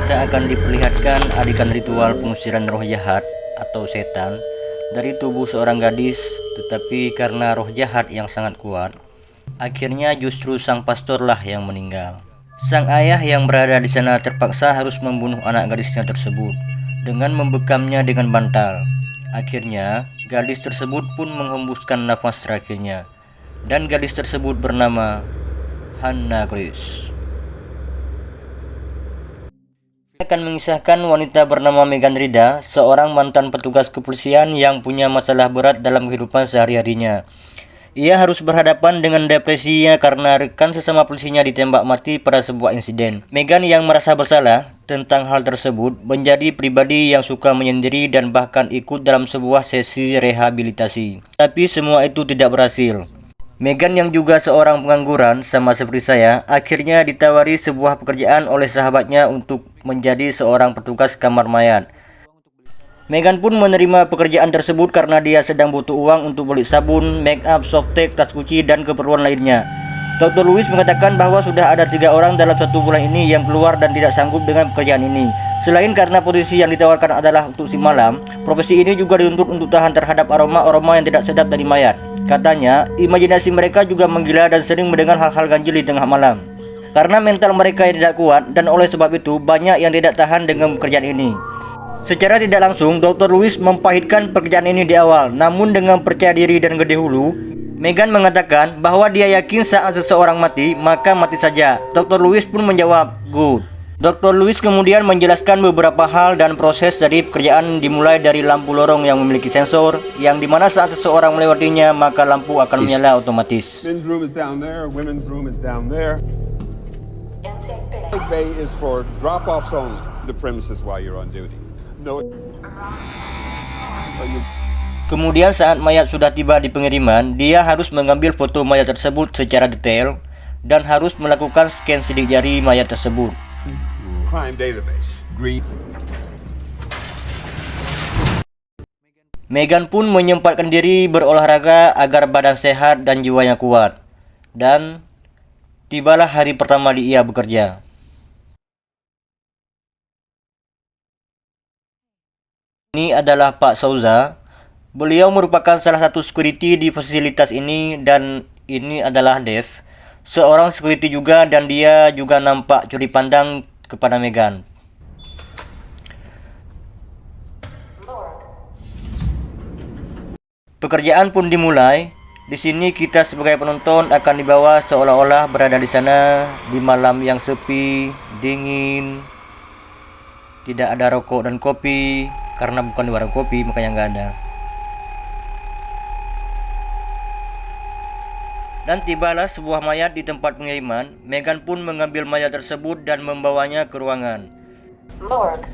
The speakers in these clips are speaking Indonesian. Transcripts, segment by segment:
kita akan diperlihatkan adegan ritual pengusiran roh jahat atau setan dari tubuh seorang gadis, tetapi karena roh jahat yang sangat kuat, akhirnya justru sang pastorlah yang meninggal. Sang ayah yang berada di sana terpaksa harus membunuh anak gadisnya tersebut dengan membekamnya dengan bantal. Akhirnya, gadis tersebut pun menghembuskan nafas terakhirnya, dan gadis tersebut bernama Hannah Grace. Akan mengisahkan wanita bernama Megan Rida, seorang mantan petugas kepolisian yang punya masalah berat dalam kehidupan sehari-harinya. Ia harus berhadapan dengan depresinya karena rekan sesama polisinya ditembak mati pada sebuah insiden. Megan yang merasa bersalah tentang hal tersebut menjadi pribadi yang suka menyendiri dan bahkan ikut dalam sebuah sesi rehabilitasi. Tapi semua itu tidak berhasil. Megan yang juga seorang pengangguran sama seperti saya, akhirnya ditawari sebuah pekerjaan oleh sahabatnya untuk menjadi seorang petugas kamar mayat. Megan pun menerima pekerjaan tersebut karena dia sedang butuh uang untuk beli sabun, make up, softtek, tas cuci, dan keperluan lainnya. Dr. Lewis mengatakan bahwa sudah ada 3 orang dalam 1 bulan ini yang keluar dan tidak sanggup dengan pekerjaan ini. Selain karena posisi yang ditawarkan adalah untuk si malam, profesi ini juga dituntut untuk tahan terhadap aroma-aroma yang tidak sedap dari mayat. Katanya, imajinasi mereka juga menggila dan sering mendengar hal-hal ganjil di tengah malam. Karena mental mereka yang tidak kuat dan oleh sebab itu banyak yang tidak tahan dengan pekerjaan ini. Secara tidak langsung, Dr. Lewis mempahitkan pekerjaan ini di awal. Namun dengan percaya diri dan gede hulu, Megan mengatakan bahwa dia yakin saat seseorang mati, maka mati saja. Dr. Lewis pun menjawab, "Good." Dr. Lewis kemudian menjelaskan beberapa hal dan proses dari pekerjaan, dimulai dari lampu lorong yang memiliki sensor, yang dimana saat seseorang melewatinya, maka lampu akan menyala otomatis. Men's room is down there, women's room is down there. Big bay is for drop-offs only. The premises while you're on duty. No. Kemudian saat mayat sudah tiba di pengiriman, dia harus mengambil foto mayat tersebut secara detail dan harus melakukan scan sidik jari mayat tersebut. Crime database. Green. Megan pun menyempatkan diri berolahraga agar badan sehat dan jiwanya kuat. Dan tibalah hari pertama ia bekerja. Ini adalah Pak Souza. Beliau merupakan salah satu security di fasilitas ini, dan ini adalah Dave, seorang security juga, dan dia juga nampak curi pandang kepada Megan. Pekerjaan pun dimulai. Di sini kita sebagai penonton akan dibawa seolah-olah berada di sana di malam yang sepi, dingin, tidak ada rokok dan kopi, karena bukan di warung kopi makanya nggak ada. Dan tibalah sebuah mayat di tempat pengiriman. Megan pun mengambil mayat tersebut dan membawanya ke ruangan. Morgue.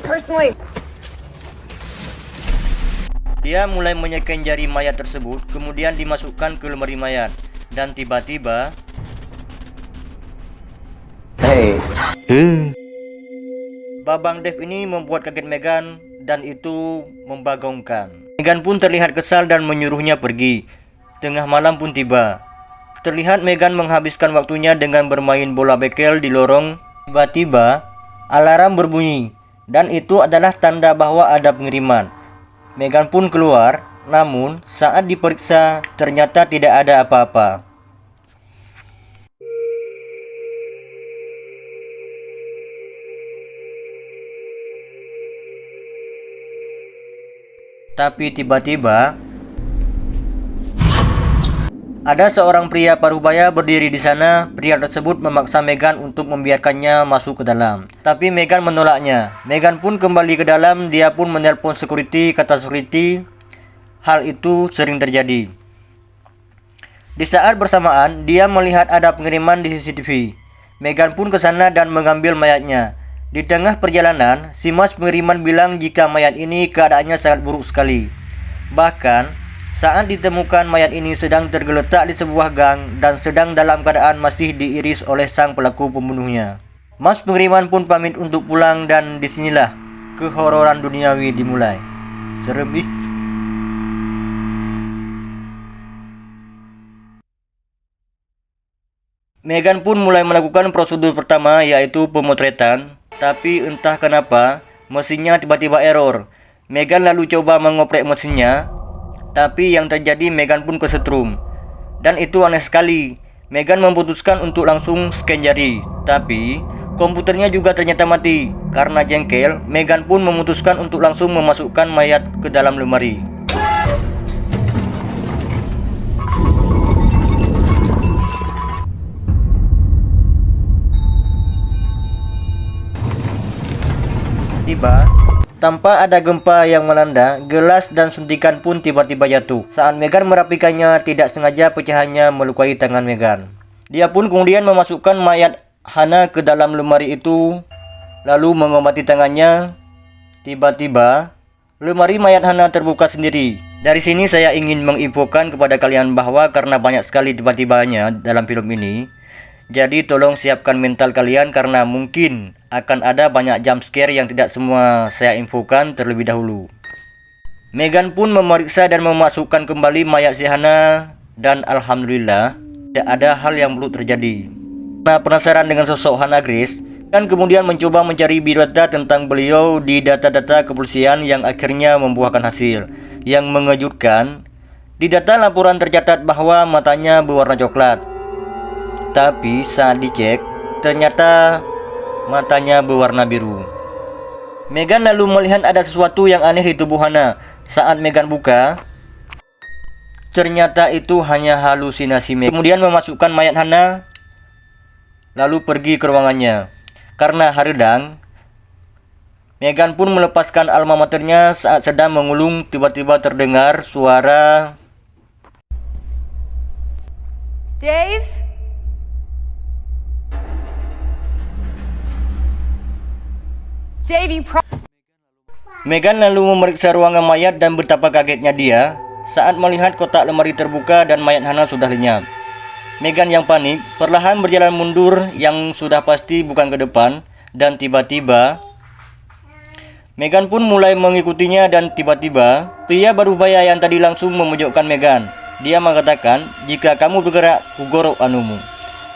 Personally, Dia mulai menyeken jari mayat tersebut, kemudian dimasukkan ke lemari mayat. Dan tiba-tiba, Babang Dave ini membuat kaget Megan, dan itu membagongkan. Megan pun terlihat kesal dan menyuruhnya pergi. Tengah malam pun tiba. Terlihat Megan menghabiskan waktunya dengan bermain bola bekel di lorong. Tiba-tiba, alarm berbunyi, dan itu adalah tanda bahwa ada pengiriman. Megan pun keluar, namun saat diperiksa ternyata tidak ada apa-apa. Tapi tiba-tiba ada seorang pria parubaya berdiri di sana. Pria tersebut memaksa Megan untuk membiarkannya masuk ke dalam. Tapi Megan menolaknya. Megan pun kembali ke dalam. Dia pun menelpon security. Kata security, hal itu sering terjadi. Di saat bersamaan, dia melihat ada pengiriman di CCTV. Megan pun ke sana dan mengambil mayatnya. Di tengah perjalanan, si mas pengiriman bilang jika mayat ini keadaannya sangat buruk sekali. Bahkan, saat ditemukan mayat ini sedang tergeletak di sebuah gang dan sedang dalam keadaan masih diiris oleh sang pelaku pembunuhnya. Mas pengiriman pun pamit untuk pulang, dan disinilah kehororan duniawi dimulai. Serem ih. Meghan pun mulai melakukan prosedur pertama, yaitu pemotretan. Tapi entah kenapa mesinnya tiba-tiba error. Meghan lalu coba mengoprek mesinnya, tapi yang terjadi Meghan pun kesetrum. Dan itu aneh sekali. Meghan memutuskan untuk langsung scan jari, tapi komputernya juga ternyata mati. Karena jengkel, Meghan pun memutuskan untuk langsung memasukkan mayat ke dalam lemari. Tiba, tanpa ada gempa yang melanda, gelas dan suntikan pun tiba-tiba jatuh. Saat Meghan merapikannya, tidak sengaja pecahannya melukai tangan Meghan. Dia pun kemudian memasukkan mayat Hannah ke dalam lemari itu, lalu mengobati tangannya. Tiba-tiba, lemari mayat Hannah terbuka sendiri. Dari sini saya ingin menginfokan kepada kalian bahwa karena banyak sekali tiba-tibanya dalam film ini, jadi tolong siapkan mental kalian karena mungkin akan ada banyak jump scare yang tidak semua saya infokan terlebih dahulu. Meghan pun memeriksa dan memasukkan kembali mayat si Hannah, dan alhamdulillah tidak ada hal yang buruk terjadi. Nah, penasaran dengan sosok Hannah Grace, kan kemudian mencoba mencari biodata tentang beliau di data-data kepolisian yang akhirnya membuahkan hasil. Yang mengejutkan, di data laporan tercatat bahwa matanya berwarna coklat. Tapi saat dicek, ternyata matanya berwarna biru. Meghan lalu melihat ada sesuatu yang aneh di tubuh Hannah. Saat Meghan buka, ternyata itu hanya halusinasi Meghan. Kemudian memasukkan mayat Hannah, lalu pergi ke ruangannya. Karena haredang, Meghan pun melepaskan alma maternya. Saat sedang mengulung, tiba-tiba terdengar suara, Dave? Meghan lalu memeriksa ruangan mayat dan betapa kagetnya dia saat melihat kotak lemari terbuka dan mayat Hannah sudah lenyap. Meghan yang panik perlahan berjalan mundur, yang sudah pasti bukan ke depan, dan tiba-tiba Meghan pun mulai mengikutinya. Dan tiba-tiba pria berbahaya yang tadi langsung memojokkan Meghan. Dia mengatakan, "Jika kamu bergerak, kugorok anumu."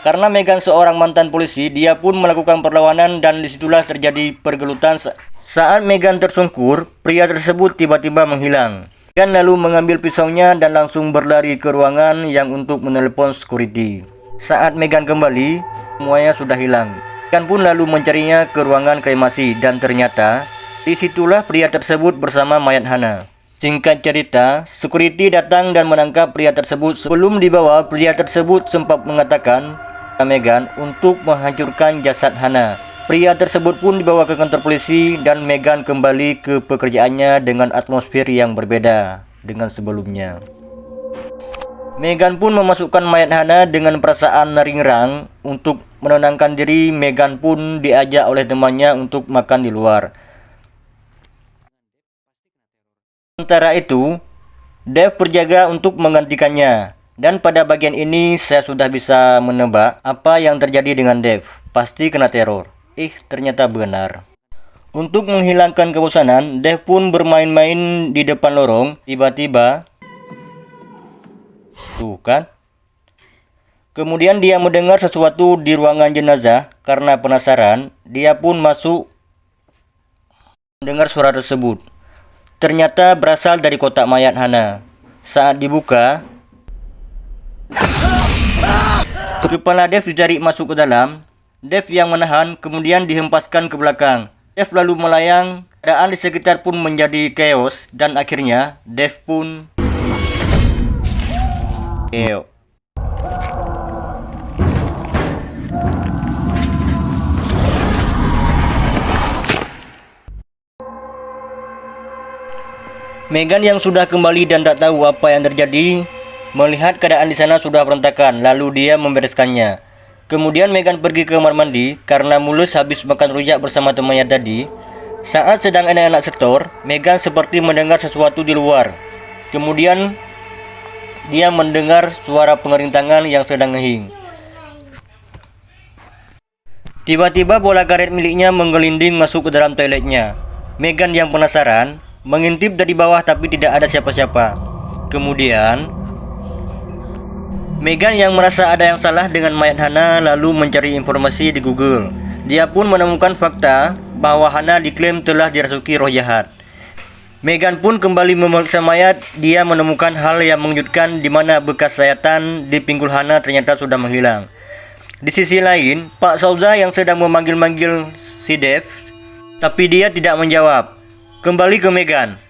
Karena Meghan seorang mantan polisi, dia pun melakukan perlawanan dan disitulah terjadi pergelutan. Saat Meghan tersungkur, pria tersebut tiba-tiba menghilang. Meghan lalu mengambil pisaunya dan langsung berlari ke ruangan yang untuk menelepon security. Saat Meghan kembali, semuanya sudah hilang. Meghan pun lalu mencarinya ke ruangan kremasi dan ternyata disitulah pria tersebut bersama mayat Hannah. Singkat cerita, security datang dan menangkap pria tersebut. Sebelum dibawa, pria tersebut sempat mengatakan Meghan untuk menghancurkan jasad Hannah. Pria tersebut pun dibawa ke kantor polisi dan Meghan kembali ke pekerjaannya dengan atmosfer yang berbeda dengan sebelumnya. Meghan pun memasukkan mayat Hannah dengan perasaan ringrang. Untuk menenangkan diri, Meghan pun diajak oleh temannya untuk makan di luar. Sementara itu, Dave berjaga untuk menggantikannya. Dan pada bagian ini saya sudah bisa menebak apa yang terjadi dengan Dave. Pasti kena teror. Ternyata benar. Untuk menghilangkan kebosanan, Dave pun bermain-main di depan lorong. Tiba-tiba, tuh kan? Kemudian dia mendengar sesuatu di ruangan jenazah. Karena penasaran, dia pun masuk mendengar suara tersebut. Ternyata berasal dari kotak mayat Hannah. Saat dibuka, kepala Dave ditarik masuk ke dalam. Dave yang menahan, kemudian dihempaskan ke belakang. Dave lalu melayang. Keadaan di sekitar pun menjadi chaos. Dan akhirnya Dave pun Meghan yang sudah kembali dan tak tahu apa yang terjadi, melihat keadaan di sana sudah berantakan, lalu dia membereskannya. Kemudian Meghan pergi ke kamar mandi karena mulus habis makan rujak bersama temannya tadi. Saat sedang enak-enak setor, Meghan seperti mendengar sesuatu di luar. Kemudian dia mendengar suara pengering tangan yang sedang ngehing. Tiba-tiba bola karet miliknya menggelinding masuk ke dalam toiletnya. Meghan yang penasaran mengintip dari bawah tapi tidak ada siapa-siapa. Kemudian Megan yang merasa ada yang salah dengan mayat Hana lalu mencari informasi di Google. Dia pun menemukan fakta bahwa Hana diklaim telah dirasuki roh jahat. Megan pun kembali memeriksa mayat. Dia menemukan hal yang mengejutkan di mana bekas sayatan di pinggul Hana ternyata sudah menghilang. Di sisi lain, Pak Souza yang sedang memanggil-manggil si Dave, tapi dia tidak menjawab. Kembali ke Megan.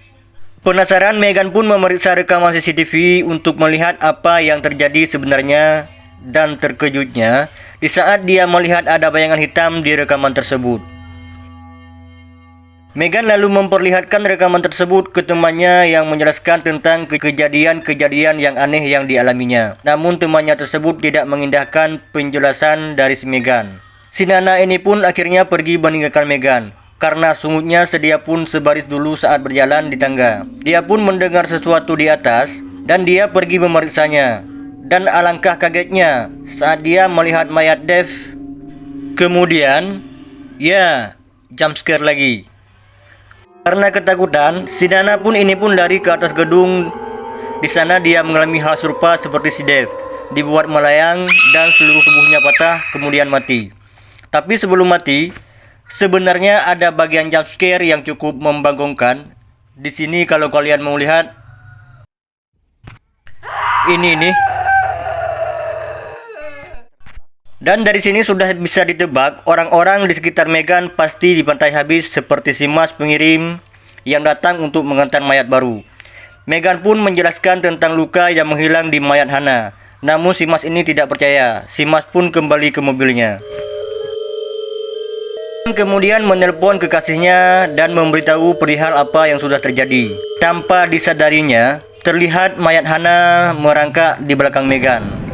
Penasaran, Megan pun memeriksa rekaman CCTV untuk melihat apa yang terjadi sebenarnya, dan terkejutnya di saat dia melihat ada bayangan hitam di rekaman tersebut. Megan lalu memperlihatkan rekaman tersebut ke temannya yang menjelaskan tentang kejadian-kejadian yang aneh yang dialaminya. Namun temannya tersebut tidak mengindahkan penjelasan dari si Megan. Si Nana ini pun akhirnya pergi meninggalkan Megan. Karena sungguhnya sedia pun sebaris dulu saat berjalan di tangga. Dia pun mendengar sesuatu di atas dan dia pergi memeriksanya. Dan alangkah kagetnya saat dia melihat mayat Dave. Kemudian, ya, jump scare lagi. Karena ketakutan, si Nana pun lari ke atas gedung. Di sana dia mengalami hal serupa seperti si Dave. Dibuat melayang dan seluruh tubuhnya patah kemudian mati. Tapi sebelum mati, sebenarnya ada bagian jump scare yang cukup membangunkan. Di sini kalau kalian mau lihat, ini nih. Dan dari sini sudah bisa ditebak orang-orang di sekitar Megan pasti dibantai habis seperti si Mas pengirim yang datang untuk mengantar mayat baru. Megan pun menjelaskan tentang luka yang menghilang di mayat Hana. Namun si Mas ini tidak percaya. Si Mas pun kembali ke mobilnya. Kemudian menelpon kekasihnya dan memberitahu perihal apa yang sudah terjadi. Tanpa disadarinya, terlihat mayat Hana merangkak di belakang Megan.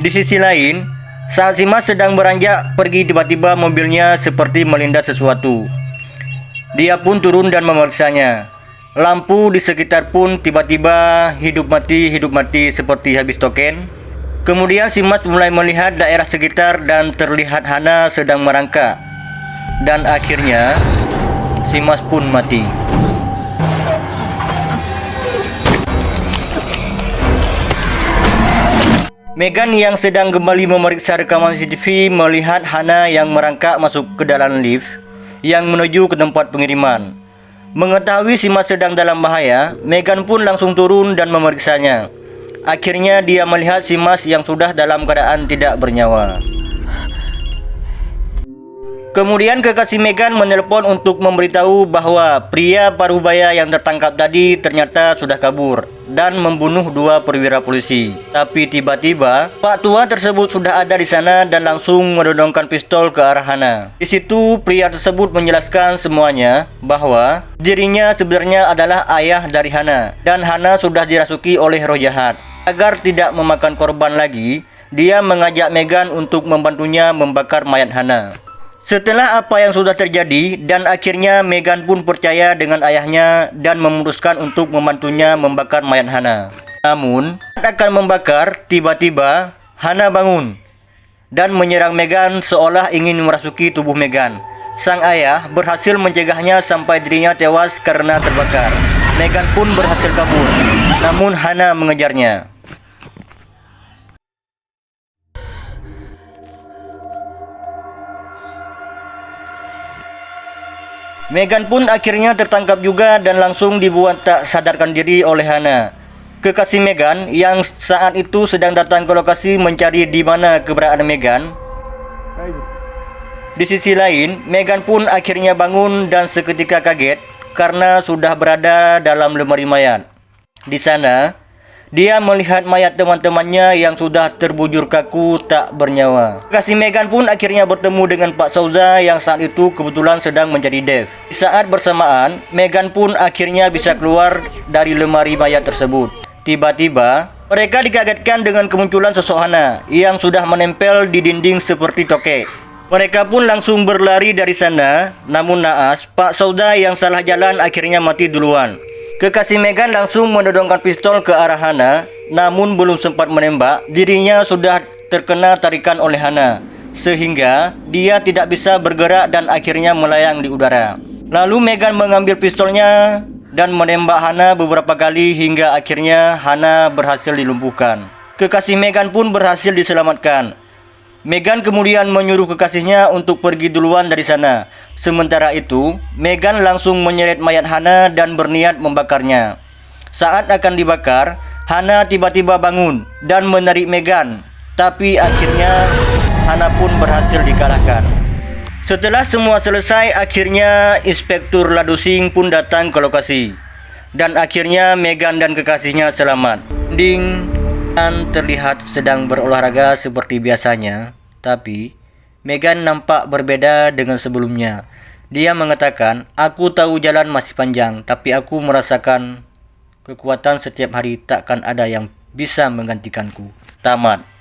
Di sisi lain, saat si Mas sedang beranjak pergi, tiba-tiba mobilnya seperti melindas sesuatu. Dia pun turun dan memeriksanya. Lampu di sekitar pun tiba-tiba hidup mati seperti habis token. Kemudian si Mas mulai melihat daerah sekitar dan terlihat Hana sedang merangkak. Dan akhirnya si Mas pun mati. Megan yang sedang kembali memeriksa rekaman CCTV melihat Hana yang merangkak masuk ke dalam lift yang menuju ke tempat pengiriman. Mengetahui si Mas sedang dalam bahaya, Megan pun langsung turun dan memeriksanya. Akhirnya dia melihat si Mas yang sudah dalam keadaan tidak bernyawa. Kemudian kekasih Megan menelpon untuk memberitahu bahwa pria parubaya yang tertangkap tadi ternyata sudah kabur dan membunuh 2 perwira polisi. Tapi tiba-tiba Pak Tua tersebut sudah ada di sana dan langsung menodongkan pistol ke arah Hana. Di situ pria tersebut menjelaskan semuanya bahwa dirinya sebenarnya adalah ayah dari Hana dan Hana sudah dirasuki oleh roh jahat. Agar tidak memakan korban lagi, dia mengajak Megan untuk membantunya membakar mayat Hana. Setelah apa yang sudah terjadi dan akhirnya Megan pun percaya dengan ayahnya dan memutuskan untuk membantunya membakar mayat Hana. Namun, saat akan membakar, tiba-tiba Hana bangun dan menyerang Megan seolah ingin merasuki tubuh Megan. Sang ayah berhasil mencegahnya sampai dirinya tewas karena terbakar. Megan pun berhasil kabur, namun Hana mengejarnya. Megan pun akhirnya tertangkap juga dan langsung dibuat tak sadarkan diri oleh Hana. Kekasih Megan yang saat itu sedang datang ke lokasi mencari di mana keberadaan Megan. Di sisi lain, Megan pun akhirnya bangun dan seketika kaget karena sudah berada dalam lemari mayat. Di sana, dia melihat mayat teman-temannya yang sudah terbujur kaku tak bernyawa. Kekasih Megan pun akhirnya bertemu dengan Pak Souza yang saat itu kebetulan sedang mencari Dave. Di saat bersamaan, Megan pun akhirnya bisa keluar dari lemari mayat tersebut. Tiba-tiba, mereka dikagetkan dengan kemunculan sosok Hana yang sudah menempel di dinding seperti tokek. Mereka pun langsung berlari dari sana, namun naas, Pak Souza yang salah jalan akhirnya mati duluan. Kekasih Megan langsung menodongkan pistol ke arah Hana, namun belum sempat menembak, dirinya sudah terkena tarikan oleh Hana, sehingga dia tidak bisa bergerak dan akhirnya melayang di udara. Lalu Megan mengambil pistolnya dan menembak Hana beberapa kali hingga akhirnya Hana berhasil dilumpuhkan. Kekasih Meghan pun berhasil diselamatkan. Meghan kemudian menyuruh kekasihnya untuk pergi duluan dari sana. Sementara itu, Meghan langsung menyeret mayat Hana dan berniat membakarnya. Saat akan dibakar, Hana tiba-tiba bangun dan menarik Meghan, tapi akhirnya Hana pun berhasil dikalahkan. Setelah semua selesai, akhirnya Inspektur Ladosing pun datang ke lokasi. Dan akhirnya Meghan dan kekasihnya selamat. Ding, dan terlihat sedang berolahraga seperti biasanya. Tapi, Meghan nampak berbeda dengan sebelumnya. Dia mengatakan, "Aku tahu jalan masih panjang, tapi aku merasakan kekuatan setiap hari, takkan ada yang bisa menggantikanku." Tamat.